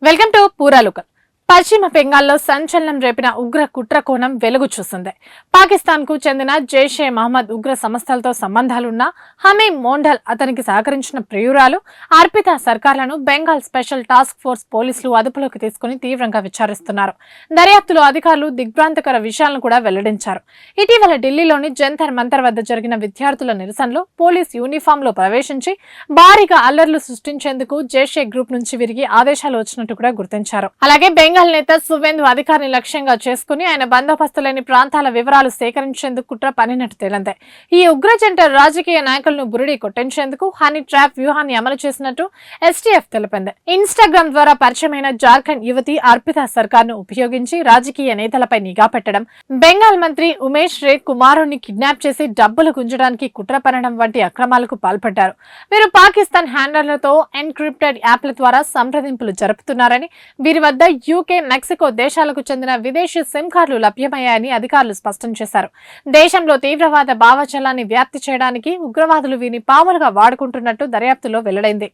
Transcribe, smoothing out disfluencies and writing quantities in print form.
Welcome to పూరాలుకల్. పశ్చిమ బెంగాల్లో సంచలనం రేపిన ఉగ్ర కుట్ర కోణం వెలుగు చూసింది. పాకిస్తాన్ కు చెందిన జైషే మహమ్మద్ ఉగ్ర సంస్థలతో సంబంధాలున్న హమీం మోండల్, అతనికి సహకరించిన ప్రియురాలు అర్పిత సర్కార్లను బెంగాల్ స్పెషల్ టాస్క్ ఫోర్స్ పోలీసులు అదుపులోకి తీసుకుని తీవ్రంగా విచారిస్తున్నారు. దర్యాప్తులో అధికారులు దిగ్భ్రాంతికర విషయాలను కూడా వెల్లడించారు. ఇటీవల ఢిల్లీలోని జంతర్ మంతర్ వద్ద జరిగిన విద్యార్థుల నిరసనలో పోలీస్ యూనిఫామ్ లో ప్రవేశించి భారీగా అల్లర్లు సృష్టించేందుకు జైషే గ్రూప్ నుంచి వీరికి ఆదేశాలు వచ్చినట్టు కూడా గుర్తించారు. అలాగే బెంగాల్ నేత సువేందు అధికారిని లక్ష్యంగా చేసుకుని ఆయన బందోబస్తు లేని ప్రాంతాల వివరాలు సేకరించేందుకు కుట్ర పనినట్టు తేలింది. ఈ ఉగ్ర జంట రాజకీయ నాయకులను బురిడి కొట్టించేందుకు హనీ ట్రాప్ వ్యూహాన్ని అమలు చేసినట్టు ఎస్టీఎఫ్ తెలిపింది. ఇన్స్టాగ్రామ్ ద్వారా పరిచయమైన జార్ఖండ్ యువతి అర్పిత సర్కార్ ను ఉపయోగించి రాజకీయ నేతలపై నిఘా పెట్టడం, బెంగాల్ మంత్రి ఉమేష్ రే కుమారుని కిడ్నాప్ చేసి డబ్బులు గుంజడానికి కుట్ర పనడం వంటి అక్రమాలకు పాల్పడ్డారు. వీరు పాకిస్తాన్ హ్యాండర్లతో ఎన్క్రిప్టెడ్ యాప్ల ద్వారా సంప్రదింపులు జరుపుతున్నారని, వీరి వద్ద యూకే, మెక్సికో దేశాలకు చెందిన విదేశీ సిమ్ కార్డులు లభ్యమయ్యాయని అధికారులు స్పష్టం చేశారు. దేశంలో తీవ్రవాద భావజాలాన్ని వ్యాప్తి చేయడానికి ఉగ్రవాదులు వీరిని పాములుగా వాడుకుంటున్నట్టు దర్యాప్తులో వెల్లడైంది.